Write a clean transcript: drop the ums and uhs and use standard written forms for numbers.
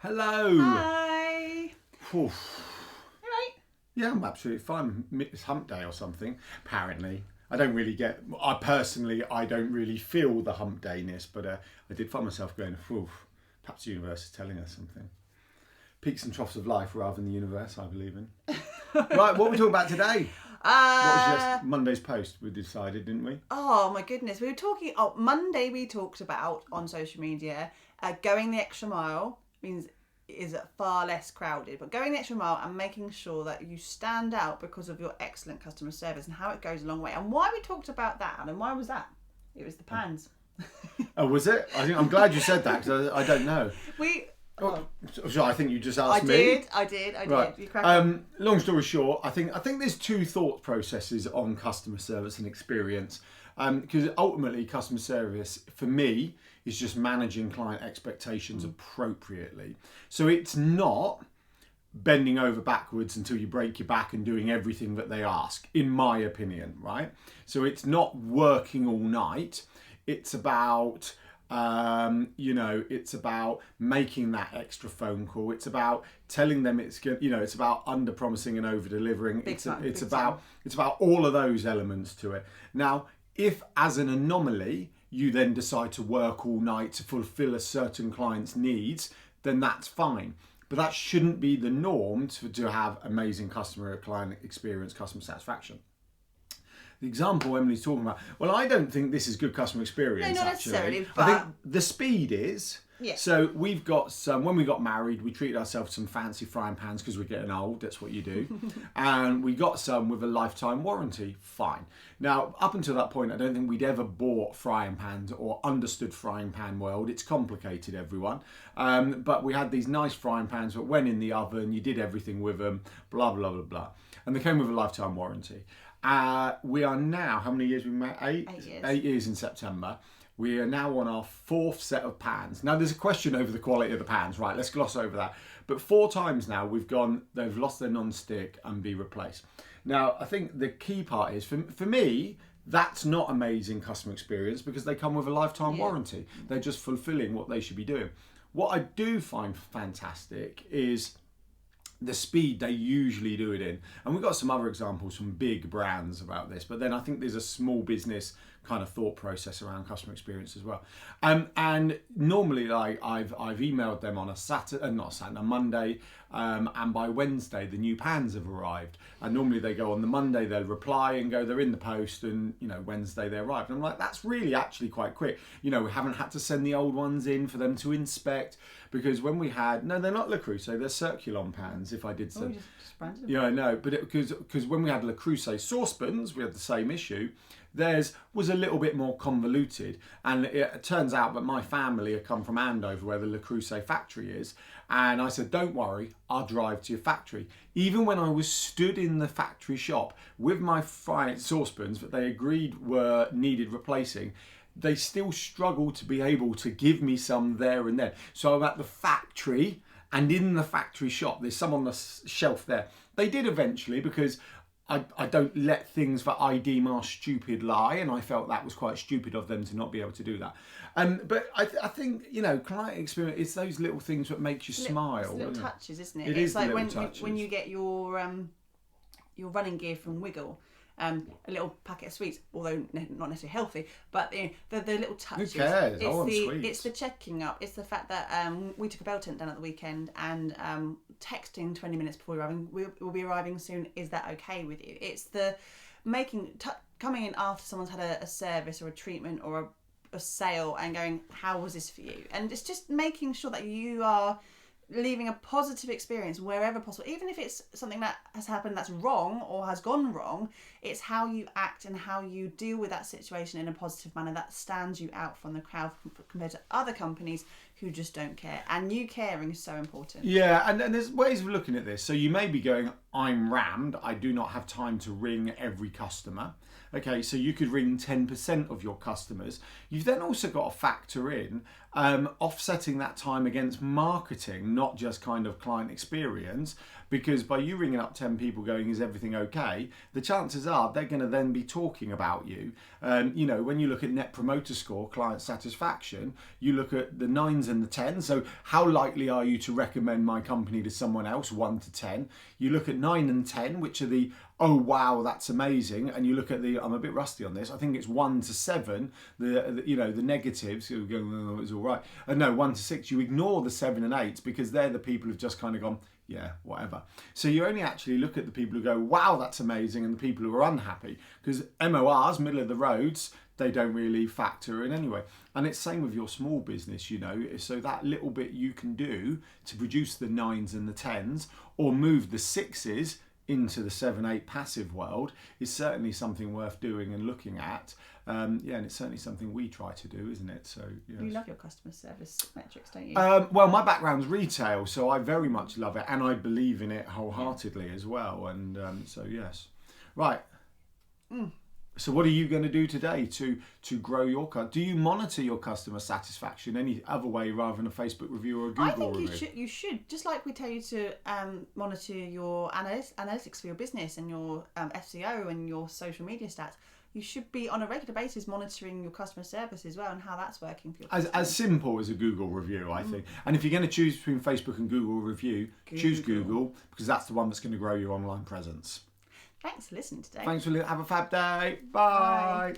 Hello. Hi. Oof. You right? Yeah, I'm absolutely fine. It's hump day or something, apparently. I don't really I don't really feel the hump dayness, but I did find myself going, oof, perhaps the universe is telling us something. Peaks and troughs of life rather than the universe, I believe in. Right, what are we talking about today? What was Monday's post? We decided, didn't we? Oh my goodness. We were talking, Monday we talked about on social media, going the extra mile means is far less crowded, but going the extra mile and making sure that you stand out because of your excellent customer service and how it goes a long way. And why we talked about that, and why was that? It was the pans. Oh, was it? I'm glad you said that because I don't know. So I think you just asked me. I did. Right. You crack on. Long story short, I think there's two thought processes on customer service and experience. Because ultimately, customer service for me is just managing client expectations appropriately. So it's not bending over backwards until you break your back and doing everything that they ask, in my opinion, right? So it's not working all night. It's about it's about making that extra phone call. It's about telling them it's good. It's about under promising and over delivering. It's about all of those elements to it. Now, if as an anomaly you then decide to work all night to fulfill a certain client's needs, then that's fine. But that shouldn't be the norm to have amazing client experience, customer satisfaction. The example Emily's talking about, well, I don't think this is good customer experience. No, not actually. necessarily. I think the speed is. Yeah. So we've got when we got married, we treated ourselves to some fancy frying pans because we're getting old. That's what you do. And we got some with a lifetime warranty. Fine. Now, up until that point, I don't think we'd ever bought frying pans or understood frying pan world. It's complicated, everyone. But we had these nice frying pans that went in the oven. You did everything with them. Blah, blah, blah, blah. And they came with a lifetime warranty. We are now, how many years we've been married? 8 years. 8 years in September. We are now on our 4th set of pans. Now there's a question over the quality of the pans, right? Let's gloss over that. But 4 times now they've lost their non-stick and be replaced. Now I think the key part is, for me, that's not amazing customer experience because they come with a lifetime warranty. They're just fulfilling what they should be doing. What I do find fantastic is the speed they usually do it in. And we've got some other examples from big brands about this, but then I think there's a small business kind of thought process around customer experience as well. And normally I've emailed them on a Monday, and by Wednesday the new pans have arrived. And normally they go on the Monday, they'll reply and go, they're in the post, and Wednesday they arrive. And I'm like, that's really actually quite quick. We haven't had to send the old ones in for them to inspect, because when we had, no, they're not Le Creuset, they're Circulon pans, if I did so. Just branded them. Yeah, I know, but because when we had Le Creuset saucepans, we had the same issue. Theirs was a little bit more convoluted, and it turns out that my family have come from Andover, where the Le Creuset factory is, and I said, don't worry, I'll drive to your factory. Even when I was stood in the factory shop with my saucepans that they agreed needed replacing, they still struggled to be able to give me some there and then. So I'm at the factory, and in the factory shop, there's some on the shelf there. They did eventually, because I don't let things that I deem are stupid lie, and I felt that was quite stupid of them to not be able to do that. But I think, client experience, it's those little things that makes you smile. It's little touches, isn't it? It It's is like touches. when you get your running gear from Wiggle. A little packet of sweets, although not necessarily healthy, but the little touches. Who cares? I want sweets. It's the checking up. It's the fact that we took a bell tent down at the weekend, and texting 20 minutes before arriving, we'll be arriving soon. Is that okay with you? It's the coming in after someone's had a service or a treatment or a sale and going, how was this for you? And it's just making sure that you are leaving a positive experience wherever possible, even if it's something that has happened that's wrong or has gone wrong. It's how you act and how you deal with that situation in a positive manner that stands you out from the crowd compared to other companies who just don't care. And you caring is so important. Yeah, and there's ways of looking at this. So you may be going, I'm rammed, I do not have time to ring every customer. Okay, so you could ring 10% of your customers. You've then also got to factor in offsetting that time against marketing, not just kind of client experience, because by you ringing up 10 people going, is everything okay? The chances are they're going to then be talking about you. You know, when you look at Net Promoter Score, client satisfaction, you look at the 9s and the 10s. So how likely are you to recommend my company to someone else, 1 to 10? You look at 9 and 10, which are the, oh wow, that's amazing. And you look at the, I'm a bit rusty on this, I think it's 1 to 7, the you know, the negatives, you go, oh, it's all right. No, 1 to 6, you ignore the 7 and 8s because they're the people who've just kind of gone, yeah, whatever. So you only actually look at the people who go, wow, that's amazing, and the people who are unhappy, because MORs, middle of the roads, they don't really factor in anyway. And it's same with your small business, you know, so that little bit you can do to produce the 9s and the 10s or move the 6s into the 7-8 passive world is certainly something worth doing and looking at. Yeah, and it's certainly something we try to do, isn't it? So yes. You love your customer service metrics, don't you? Well, my background's retail, so I very much love it, and I believe in it wholeheartedly as well. And so yes, right. So what are you going to do today to grow your do you monitor your customer satisfaction any other way rather than a Facebook review or a Google review? I think you should, just like we tell you to monitor your analytics for your business and your SEO and your social media stats. You should be on a regular basis monitoring your customer service as well and how that's working for your customers. As simple as a Google review, I think. And if you're going to choose between Facebook and Google review, choose Google, because that's the one that's going to grow your online presence. Thanks for listening today. Thanks for listening. Have a fab day. Bye.